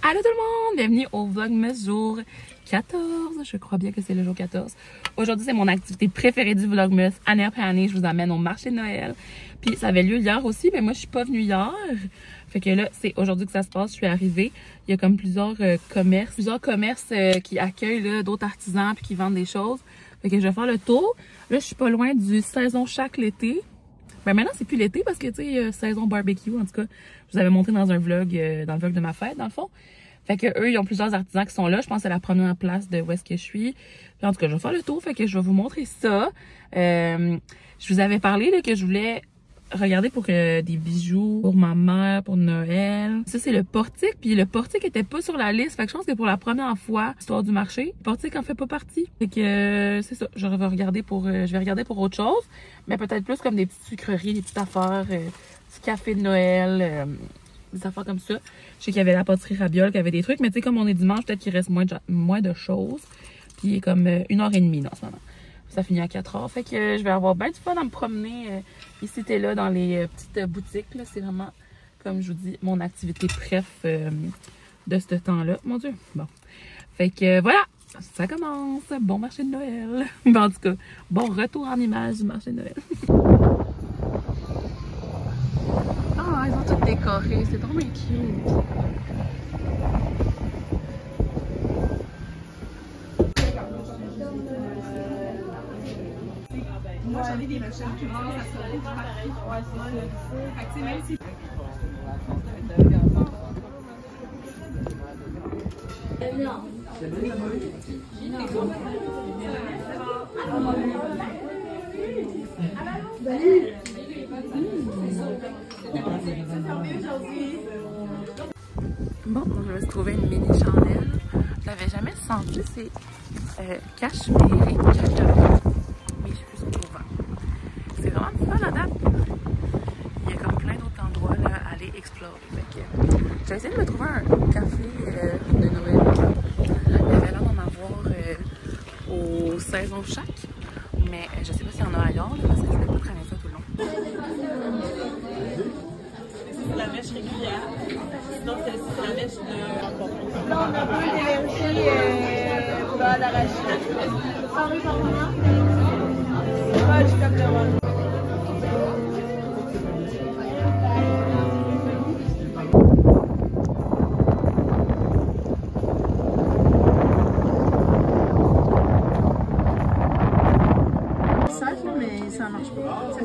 Allô tout le monde! Bienvenue au Vlogmas jour 14. Je crois bien que c'est le jour 14. Aujourd'hui, c'est mon activité préférée du Vlogmas. Année après année, je vous amène au marché de Noël. Puis ça avait lieu hier aussi, mais moi je suis pas venue hier. Fait que là, c'est aujourd'hui que ça se passe. Je suis arrivée. Il y a comme plusieurs commerces qui accueillent d'autres artisans puis qui vendent des choses. Fait que je vais faire le tour. Là, je suis pas loin du saison chaque l'été. Ben maintenant, c'est plus l'été parce que, tu sais, saison barbecue, en tout cas, je vous avais montré dans un vlog, dans le vlog de ma fête, dans le fond. Fait que eux, ils ont plusieurs artisans qui sont là. Je pense que c'est la première place de où est-ce que je suis. Puis en tout cas, je vais faire le tour, fait que je vais vous montrer ça. Je vous avais parlé là, que je voulais regarder pour des bijoux pour ma mère, pour Noël. Ça, c'est le portique. Puis le portique était pas sur la liste. Fait que je pense que pour la première fois, histoire du marché, le portique en fait pas partie. Fait que c'est ça. Je vais regarder pour autre chose. Mais peut-être plus comme des petites sucreries, des petites affaires, du café de Noël, des affaires comme ça. Je sais qu'il y avait la pâtisserie Rabiole, qu'il y avait des trucs. Mais tu sais, comme on est dimanche, peut-être qu'il reste moins de choses. Puis il est comme 1h30 en ce moment. Ça finit à 4h. Fait que je vais avoir bien du fun à me promener ici et là dans les petites boutiques. C'est vraiment, comme je vous dis, mon activité préf de ce temps-là. Mon Dieu. Bon. Fait que voilà. Ça commence. Bon marché de Noël. Ben, en tout cas, bon retour en image du marché de Noël. Ah, ils ont tout décoré. C'est trop bien cute. Moi, j'en ai des machines qui vont, ça se trouve pareil. Ouais, c'est ça. Fait que, tu sais, même si... Non. Bon, je vais se trouver une mini chandelle. Je l'avais jamais senti, c'est cachemire et caca. Mais je suis plus au courant. C'est vraiment fun à date. Il y a comme plein d'autres endroits là, à aller explorer. Fait que, j'ai essayé de me trouver un café de Noël. Il y avait l'air d'en avoir aux saisons chaque. Mais je sais pas s'il y en a ailleurs là, parce que je voulais pas traîner ça tout le long. C'est la mèche régulière. Sinon, celle-ci, c'est la mèche de... Là, on a deux d'énergie pour d'arachide. Parmi par moment. Ouais, je suis comme le rôle. Ça, mais ça marche pas.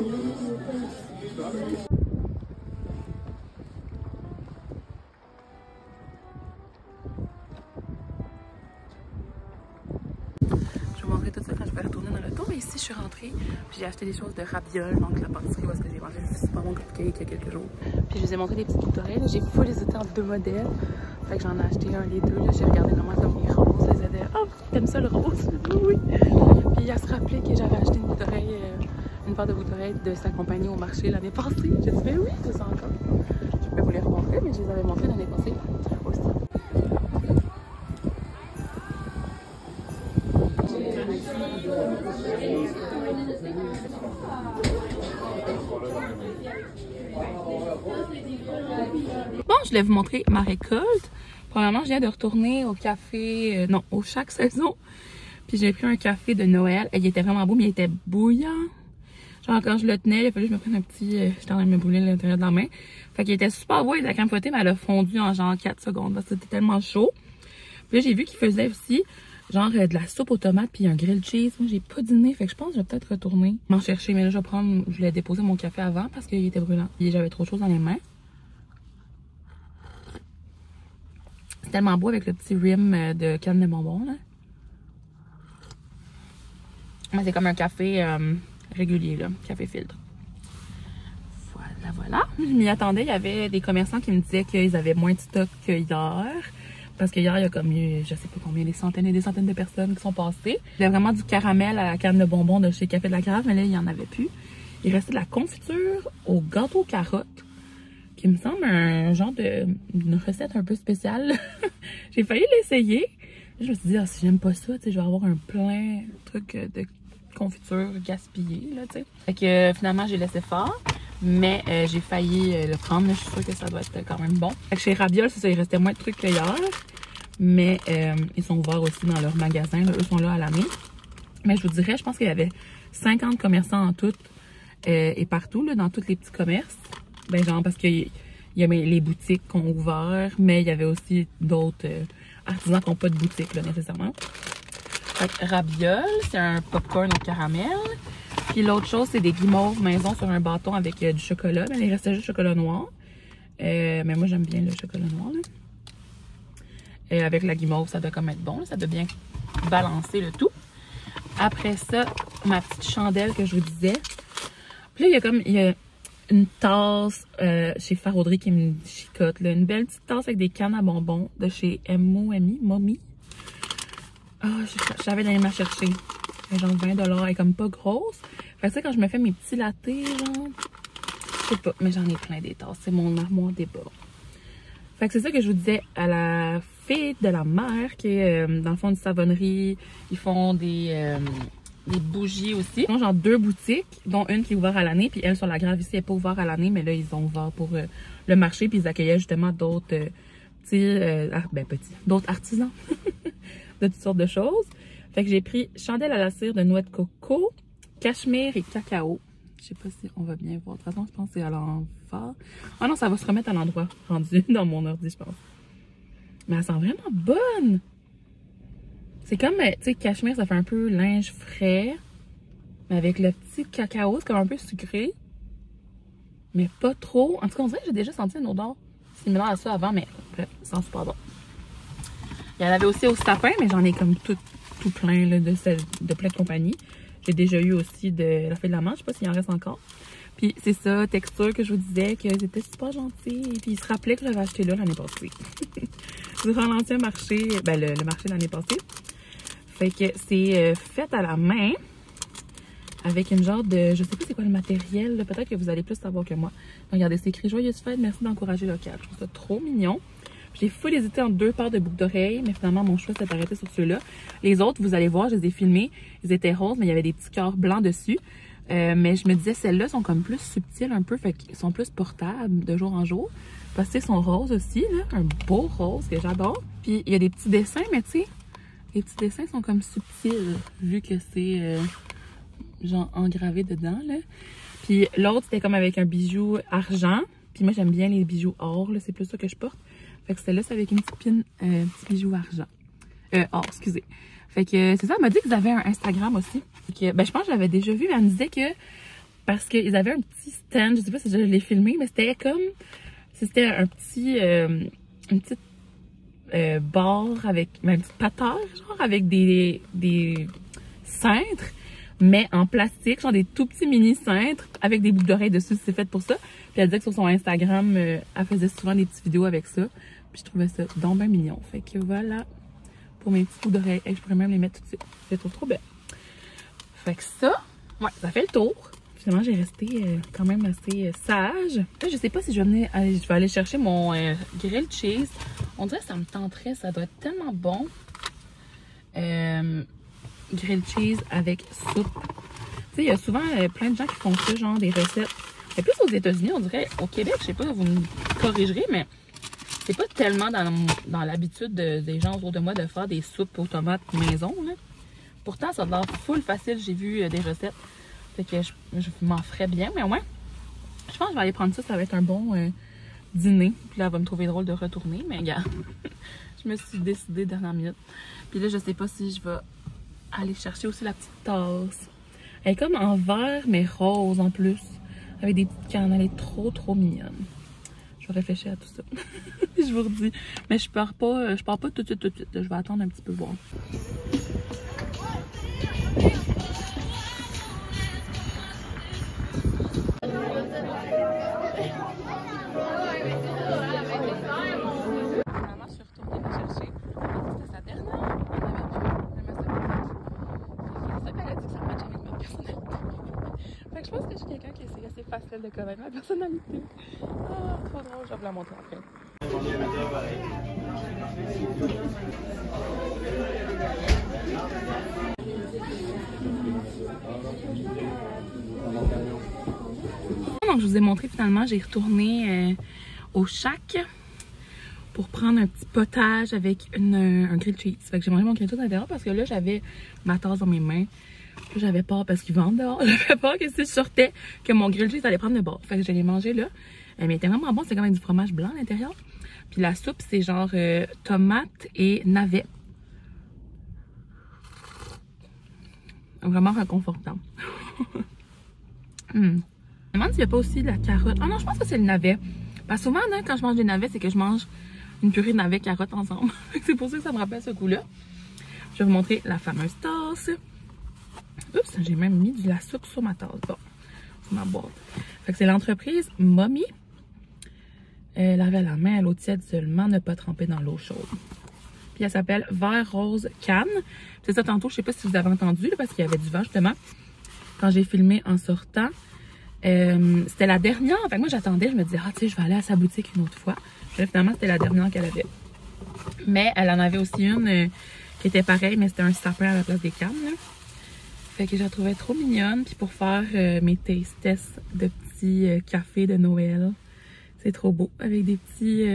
Tout ça quand je vais retourner dans le tour. Et ici, je suis rentrée. Puis j'ai acheté des choses de Rabiole, donc la pâtisserie où est-ce que j'ai mangé du super bon cupcake il y a quelques jours. Puis je vous ai montré des petites boucles d'oreilles. J'ai full hésité entre deux modèles. Fait que j'en ai acheté un des deux. J'ai regardé vraiment comme les roses. Les aider. Oh, t'aimes ça le rose? Oui. Puis à se rappeler que j'avais acheté une boucle d'oreille, une paire de boucles d'oreilles de sa compagnie au marché l'année passée. J'ai dit, mais oui, c'est ça encore. Je peux vous les remontrer, mais je les avais montrées l'année passée aussi. Bon, je voulais vous montrer ma récolte. Premièrement, je viens de retourner au café, non, au chaque saison. Puis j'ai pris un café de Noël. Il était vraiment beau, mais il était bouillant. Genre quand je le tenais, il a fallu que je me prenne un petit... j'étais en train de me brûler à l'intérieur de la main. Fait qu'il était super beau, il était la crème fouettée, mais elle a fondu en genre 4 secondes parce que c'était tellement chaud. Puis là, j'ai vu qu'il faisait aussi genre de la soupe aux tomates puis un grilled cheese. Moi, j'ai pas dîné, fait que je pense que je vais peut-être retourner m'en chercher. Mais là, je voulais déposer mon café avant parce qu'il était brûlant. Et j'avais trop de choses dans les mains. C'est tellement beau avec le petit rim de canne de bonbons, là. Mais c'est comme un café régulier, là. Café filtre. Voilà, voilà. Je m'y attendais. Il y avait des commerçants qui me disaient qu'ils avaient moins de stock qu'hier. Parce qu'hier, il y a comme eu, je sais pas combien, des centaines et des centaines de personnes qui sont passées. Il y avait vraiment du caramel à la canne de bonbons de chez Café de la Carafe, mais là, il n'y en avait plus. Il restait de la confiture au gâteau aux carottes, qui me semble un genre une recette un peu spéciale. J'ai failli l'essayer. Je me suis dit, ah, si j'aime pas ça, je vais avoir un plein truc de confiture gaspillée, là, tu sais. Fait que finalement, j'ai laissé faire. Mais j'ai failli le prendre. Je suis sûre que ça doit être quand même bon. Fait que chez Rabiol, c'est ça, il restait moins de trucs qu'hier. Mais ils sont ouverts aussi dans leur magasin. Là. Eux sont là à l'année. Mais je vous dirais, je pense qu'il y avait 50 commerçants en tout et partout, là, dans tous les petits commerces. Ben genre parce qu'il y a les boutiques qui ont ouvert, mais il y avait aussi d'autres artisans qui n'ont pas de boutique là, nécessairement. Fait que Rabiol, c'est un popcorn au caramel. Puis l'autre chose, c'est des guimauves maison sur un bâton avec du chocolat. Mais il restait juste chocolat noir. Mais moi, j'aime bien le chocolat noir. Là. Et avec la guimauve, ça doit comme être bon. Là. Ça doit bien balancer le tout. Après ça, ma petite chandelle que je vous disais. Puis là, il y a une tasse chez Farauderie qui me chicote. Là. Une belle petite tasse avec des cannes à bonbons de chez Mommy. Ah, j'avais d'aller la chercher. Genre 20 $. Elle est comme pas grosse. Fait que ça, quand je me fais mes petits lattés, genre, je sais pas, mais j'en ai plein des tasses. C'est mon armoire des bas. Fait que c'est ça que je vous disais à la fille de la mère qui est dans le fond de savonnerie. Ils font des bougies aussi. Ils ont genre 2 boutiques, dont une qui est ouverte à l'année. Puis elle, sur la grave ici, elle n'est pas ouverte à l'année, mais là, ils ont ouvert pour le marché. Puis ils accueillaient justement d'autres d'autres artisans de toutes sortes de choses. Fait que j'ai pris chandelle à la cire de noix de coco, cachemire et cacao. Je sais pas si on va bien voir. De toute façon, je pense que c'est à l'envers. Ah non, ça va se remettre à l'endroit rendu dans mon ordi, je pense. Mais elle sent vraiment bonne! C'est comme, tu sais, cachemire, ça fait un peu linge frais. Mais avec le petit cacao, c'est comme un peu sucré. Mais pas trop. En tout cas, on dirait que j'ai déjà senti une odeur similaire à ça avant, mais bref, ça sent super bon. Il y en avait aussi au sapin, mais j'en ai comme tout plein là, de plein de compagnies. J'ai déjà eu aussi de la fée de la manche, je sais pas s'il en reste encore. Puis c'est ça, texture que je vous disais, qu'ils étaient super gentils. Puis ils se rappelaient que j'avais acheté là l'année passée. Durant l'ancien marché, ben le marché de l'année passée. Fait que c'est fait à la main. Avec une genre de, je sais pas c'est quoi le matériel, peut-être que vous allez plus savoir que moi. Regardez, c'est écrit Joyeuse fête, merci d'encourager local. Je trouve ça trop mignon. J'ai full hésité entre 2 paires de boucles d'oreilles, mais finalement mon choix s'est arrêté sur ceux-là. Les autres, vous allez voir, je les ai filmés. Ils étaient roses, mais il y avait des petits cœurs blancs dessus. Mais je me disais, celles-là sont comme plus subtiles un peu, fait qu'ils sont plus portables de jour en jour. Parce qu'ils sont roses aussi, là, un beau rose que j'adore. Puis il y a des petits dessins, mais tu sais, les petits dessins sont comme subtils, vu que c'est genre engravé dedans, là. Puis l'autre, c'était comme avec un bijou argent. Puis moi, j'aime bien les bijoux or, là, c'est plus ça que je porte. Fait que celle-là, c'est avec une petite pin, petit bijou argent. Or, excusez. Fait que c'est ça, elle m'a dit qu'ils avaient un Instagram aussi. Fait que, ben, je pense que je l'avais déjà vu, mais elle me disait que parce qu'ils avaient un petit stand, je sais pas si je l'ai filmé, mais c'était comme si c'était un petit, une petite barre avec, un petit pateur, genre avec des cintres, mais en plastique, genre des tout petits mini cintres avec des boucles d'oreilles dessus, c'est fait pour ça. Puis elle disait que sur son Instagram, elle faisait souvent des petites vidéos avec ça. Puis je trouvais ça donc bien mignon. Fait que voilà pour mes petits boucles d'oreilles. Et je pourrais même les mettre tout de suite. Je les trouve trop belles. Fait que ça, ouais, ça fait le tour. Finalement, j'ai resté quand même assez sage. Là, je sais pas si je vais aller chercher mon grilled cheese. On dirait que ça me tenterait, ça doit être tellement bon. Grilled cheese avec soupe. Tu sais, il y a souvent plein de gens qui font ça, genre des recettes. Et plus aux États-Unis, on dirait, au Québec, je sais pas, vous me corrigerez, mais c'est pas tellement dans l'habitude des gens autour de moi de faire des soupes aux tomates maison, là. Pourtant, ça a l'air full facile, j'ai vu des recettes. Fait que je m'en ferais bien, mais au moins, je pense que je vais aller prendre ça, ça va être un bon dîner. Puis là, elle va me trouver drôle de retourner, mais regarde, je me suis décidée dernière minute. Puis là, je sais pas si je vais aller chercher aussi la petite tasse. Elle est comme en vert, mais rose en plus. Avec des petites cannes, elle est trop mignonne. Je vais réfléchir à tout ça. Je vous redis. Mais je pars pas tout de suite. Je vais attendre un petit peu voir. Finalement, je suis retournée la chercher. C'était sa dernière. On avait vu. C'est ça qu'elle a dit que ça match avec ma personnalité. Fait que je pense que je suis quelqu'un qui est assez facile de connaître ma personnalité. Ah, trop drôle, je vais vous la montrer après. donc je vous ai montré finalement, j'ai retourné au Shack pour prendre un petit potage avec un grilled cheese. Fait que j'ai mangé mon grilled cheese à l'intérieur parce que là, j'avais ma tasse dans mes mains. Là, j'avais peur parce qu'ils vendent dehors. J'avais peur que si je sortais, que mon grilled cheese allait prendre le bord. Fait que je l'ai mangé là. Mais il était vraiment bon, c'est comme avec du fromage blanc à l'intérieur. Puis la soupe, c'est genre tomate et navet. Vraiment réconfortant. Je me demande s'il n'y a pas aussi de la carotte. Ah non, je pense que c'est le navet. Parce que souvent, là, quand je mange des navets, c'est que je mange une purée de navets carottes ensemble. C'est pour ça que ça me rappelle ce goût-là. Je vais vous montrer la fameuse tasse. Oups, j'ai même mis de la soupe sur ma tasse. Bon, sur ma boîte. Fait que c'est l'entreprise Mommy. Laver à la main à l'eau tiède seulement, ne pas tremper dans l'eau chaude. Puis elle s'appelle Vert Rose Canne. C'est ça tantôt, je sais pas si vous avez entendu, là, parce qu'il y avait du vent justement. Quand j'ai filmé en sortant. C'était la dernière. Fait que moi j'attendais, je me disais, ah tu sais, je vais aller à sa boutique une autre fois. Puis finalement, c'était la dernière qu'elle avait. Mais elle en avait aussi une qui était pareille, mais c'était un sapin à la place des cannes. Là. Fait que je la trouvais trop mignonne. Puis pour faire mes taste tests de petits cafés de Noël. C'est trop beau. Avec des petits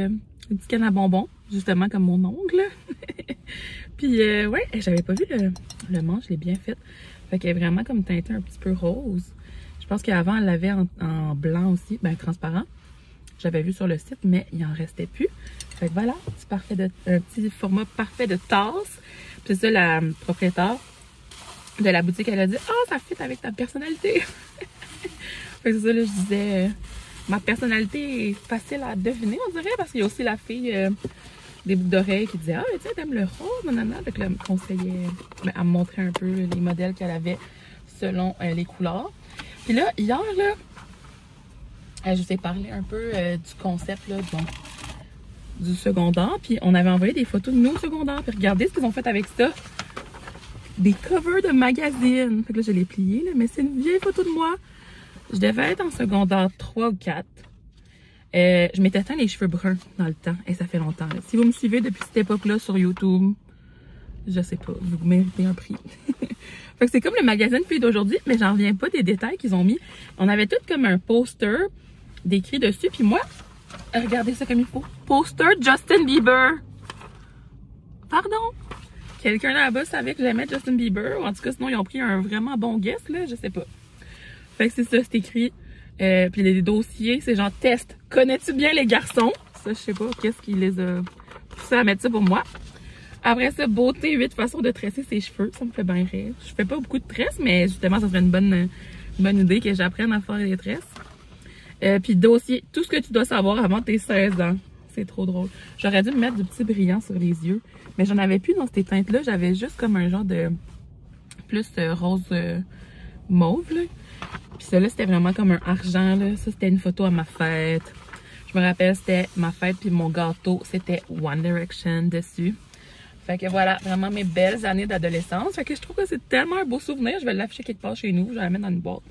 cannes à bonbons. Justement comme mon ongle. Puis ouais, j'avais pas vu le manche, je l'ai bien fait. Fait qu'elle est vraiment comme teintée un petit peu rose. Je pense qu'avant, elle l'avait en blanc aussi, ben transparent. J'avais vu sur le site, mais il en restait plus. Fait que voilà, un petit format parfait de tasse. Puis ça, la propriétaire de la boutique, elle a dit « Ah, ça fit avec ta personnalité! » Fait que c'est ça, là, je disais, ma personnalité est facile à deviner, on dirait, parce qu'il y a aussi la fille des boucles d'oreilles qui disait « Ah, tu sais, t'aimes le rose, nanana. » Fait que là, elle me conseillait, ben, elle me montrait un peu les modèles qu'elle avait selon les couleurs. Puis là, hier, là, je vous ai parlé un peu du concept là, du secondaire. Puis on avait envoyé des photos de nos secondaires. Puis regardez ce qu'ils ont fait avec ça. Des covers de magazines. Fait que là, je l'ai plié, là, mais c'est une vieille photo de moi. Je devais être en secondaire 3 ou 4. Je m'étais teint les cheveux bruns dans le temps. Et ça fait longtemps. Là. Si vous me suivez depuis cette époque-là sur YouTube, je sais pas, vous méritez un prix. Fait que c'est comme le magazine Filles d'aujourd'hui, mais j'en reviens pas des détails qu'ils ont mis. On avait tout comme un poster décrit dessus, puis moi, regardez ça comme il faut. Poster Justin Bieber. Pardon? Quelqu'un là-bas savait que j'aimais Justin Bieber, ou en tout cas sinon ils ont pris un vraiment bon guess, là, je sais pas. Fait que c'est ça, c'est écrit. Puis les dossiers, c'est genre test. Connais-tu bien les garçons? Ça, je sais pas, qu'est-ce qui les a poussés à mettre ça pour moi. Après ça, beauté, 8 façons de tresser ses cheveux. Ça me fait bien rire. Je fais pas beaucoup de tresses, mais justement, ça serait une bonne idée que j'apprenne à faire des tresses. Puis dossier, tout ce que tu dois savoir avant tes 16 ans. C'est trop drôle. J'aurais dû me mettre du petit brillant sur les yeux. Mais j'en avais plus dans ces teintes-là. J'avais juste comme un genre de plus rose mauve. Là. Puis ça là, c'était vraiment comme un argent. Là. Ça, c'était une photo à ma fête. Je me rappelle, c'était ma fête. Puis mon gâteau, c'était One Direction dessus. Fait que voilà, vraiment mes belles années d'adolescence. Fait que je trouve que c'est tellement un beau souvenir. Je vais l'afficher quelque part chez nous. Je vais la mettre dans une boîte.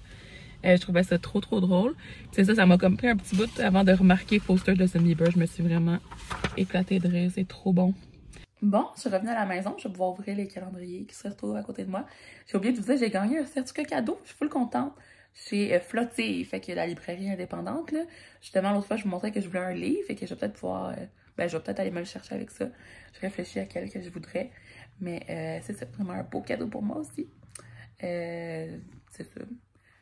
Je trouvais ça trop drôle. C'est ça, ça m'a comme pris un petit bout avant de remarquer le poster de Justin Bieber. Je me suis vraiment éclatée de rire. C'est trop bon. Bon, je suis revenue à la maison. Je vais pouvoir ouvrir les calendriers qui se retrouvent à côté de moi. J'ai oublié de vous dire, j'ai gagné un certificat cadeau. Je suis full contente. Chez Flotille, fait que la librairie indépendante. Là. Justement, l'autre fois, je vous montrais que je voulais un livre. Fait que je vais peut-être pouvoir... je vais peut-être aller me le chercher avec ça. Je réfléchis à quel que je voudrais. Mais c'est ça, vraiment un beau cadeau pour moi aussi. C'est ça.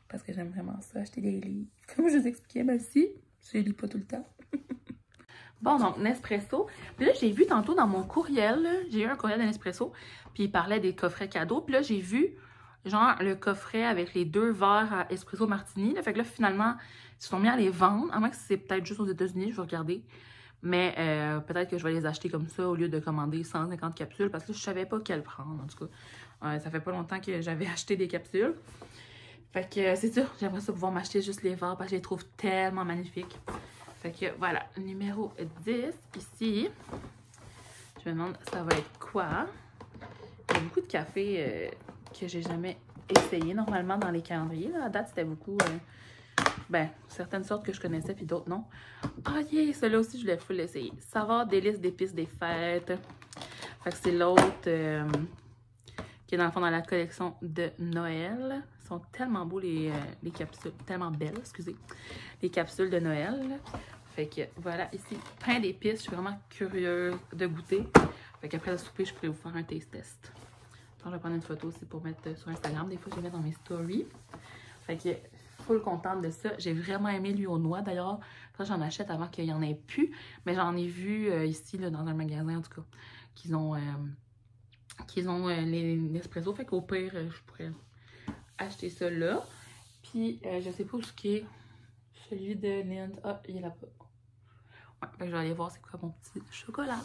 Parce que j'aime vraiment ça, acheter des livres. Comme je vous expliquais, ben si, je les lis pas tout le temps. Bon, donc Nespresso. Puis là, j'ai vu tantôt dans mon courriel, j'ai eu un courriel de Nespresso, puis il parlait des coffrets cadeaux. Puis là, j'ai vu, genre, le coffret avec les 2 verres à espresso martini. Là. Fait que là, finalement, ils se sont mis à les vendre. À moins que c'est peut-être juste aux États-Unis, je vais regarder. Mais peut-être que je vais les acheter comme ça au lieu de commander 150 capsules. Parce que là, je savais pas quelle prendre, en tout cas. Ça fait pas longtemps que j'avais acheté des capsules. Fait que c'est sûr, j'aimerais ça pouvoir m'acheter juste les verres parce que je les trouve tellement magnifiques. Fait que voilà, numéro 10 ici. Je me demande ça va être quoi. Il y a beaucoup de cafés que j'ai jamais essayé normalement dans les calendriers. Là. À date, c'était beaucoup, certaines sortes que je connaissais puis d'autres non. Ah yeah, celui-là aussi, je voulais full l'essayer. Saveur délice d'épices des fêtes. Fait que c'est l'autre... qui est dans le fond dans la collection de Noël. Ils sont tellement beaux les capsules, tellement belles, excusez, les capsules de Noël. Là. Fait que voilà, ici, pain d'épices, je suis vraiment curieuse de goûter. Fait qu'après le souper, je pourrais vous faire un taste test. Donc, je vais prendre une photo aussi pour mettre sur Instagram. Des fois, je vais mettre dans mes stories. Fait que full contente de ça. J'ai vraiment aimé lui aux noix. D'ailleurs, j'en achète avant qu'il y en ait plus. Mais j'en ai vu ici, là, dans un magasin, en tout cas, qu'ils ont les Nespresso. Fait qu'au pire, je pourrais acheter ça là. Puis, je sais pas où est celui de Lind. Ah, il est là-bas. Ouais, fait que je vais aller voir c'est quoi mon petit chocolat.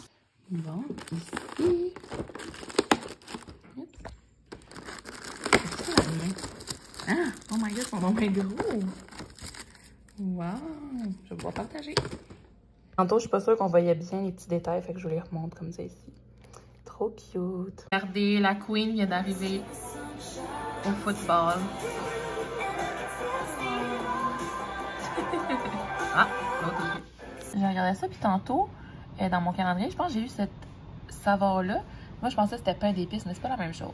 Bon, ici. Ah, oh my god, ils sont vraiment gros. Wow, je vais pouvoir partager. Tantôt, je suis pas sûre qu'on voyait bien les petits détails, fait que je vous les remonte comme ça ici. Trop cute. Regardez, la Queen vient d'arriver au football. Ah, l'autre. J'ai regardé ça, puis tantôt, dans mon calendrier, je pense que j'ai eu cette saveur-là. Moi, je pensais que c'était pain d'épices, mais c'est pas la même chose.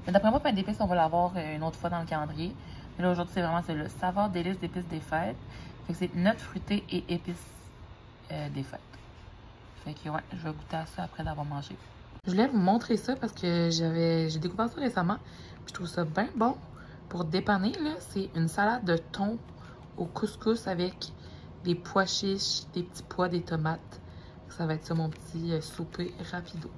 Mais d'après moi, pain d'épices, on va l'avoir une autre fois dans le calendrier. Mais là, aujourd'hui, c'est vraiment celui-là. Saveur délices d'épices des fêtes. Fait que c'est notes fruitées et épices des fêtes. Fait que ouais, je vais goûter à ça après d'avoir mangé. Je voulais vous montrer ça parce que j'ai découvert ça récemment. Puis je trouve ça bien bon pour dépanner. C'est une salade de thon au couscous avec des pois chiches, des petits pois, des tomates. Ça va être ça mon petit souper rapido.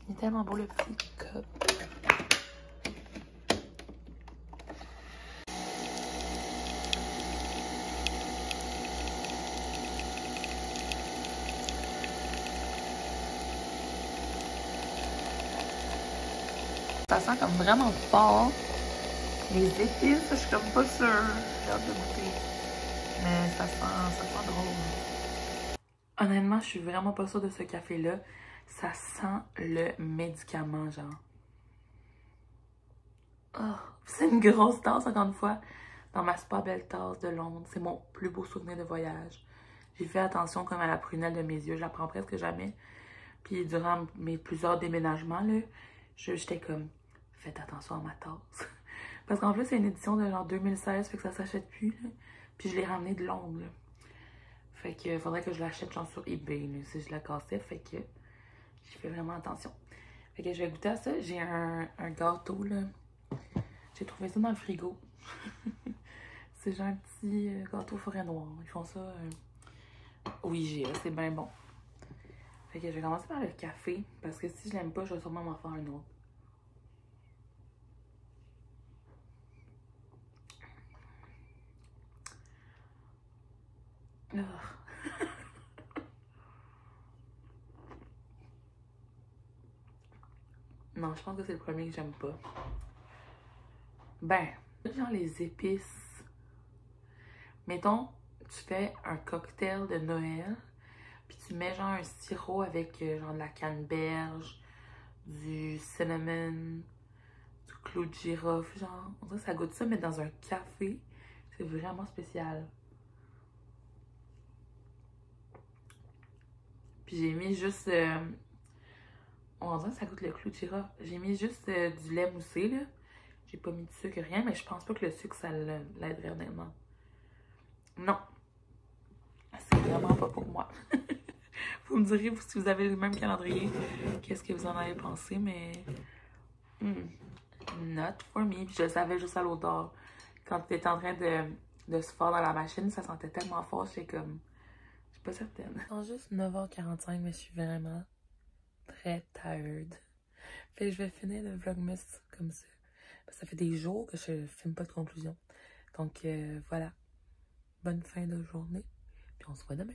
Il est tellement beau le petit cup. Ça sent comme vraiment fort. Les épices, je suis comme pas sûre. J'ai hâte de goûter. Mais ça sent drôle. Honnêtement, je suis vraiment pas sûre de ce café-là. Ça sent le médicament, genre. Oh, c'est une grosse tasse, encore une fois, dans ma super belle tasse de Londres. C'est mon plus beau souvenir de voyage. J'ai fait attention comme à la prunelle de mes yeux. Je la prends presque jamais. Puis durant mes plusieurs déménagements, là, j'étais comme, faites attention à ma tasse. Parce qu'en plus, c'est une édition de genre 2016, fait que ça s'achète plus, là. Puis je l'ai ramenée de Londres, là. Fait que faudrait que je l'achète genre sur eBay, là, si je la cassais. Fait que j'ai fait vraiment attention. Fait que je vais goûter à ça. J'ai un gâteau, là. J'ai trouvé ça dans le frigo. C'est genre un petit gâteau forêt noire. Ils font ça au IGA, c'est bien bon. Fait que je vais commencer par le café, parce que si je l'aime pas, je vais sûrement m'en faire un autre. Non, je pense que c'est le premier que j'aime pas. Ben, genre les épices. Mettons, tu fais un cocktail de Noël, puis tu mets genre un sirop avec genre de la canneberge, du cinnamon, du clou de girofle, genre. On dirait que ça goûte ça, mais dans un café. C'est vraiment spécial. Puis j'ai mis juste... on dirait que ça goûte le clou de girofle. J'ai mis juste du lait moussé, là. J'ai pas mis de sucre, rien, mais je pense pas que le sucre, ça l'aiderait honnêtement. Non. C'est vraiment pas pour moi. Vous me direz, si vous avez le même calendrier, qu'est-ce que vous en avez pensé, mais... not for me. Puis je le savais juste à l'odeur. Quand tu étais en train de se faire dans la machine, ça sentait tellement fort, j'étais comme... Je suis pas certaine. C'est juste 9h45, mais je suis vraiment très tired. Fait que je vais finir le vlogmas comme ça. Ça fait des jours que je filme pas de conclusion. Donc voilà. Bonne fin de journée. Puis on se voit demain.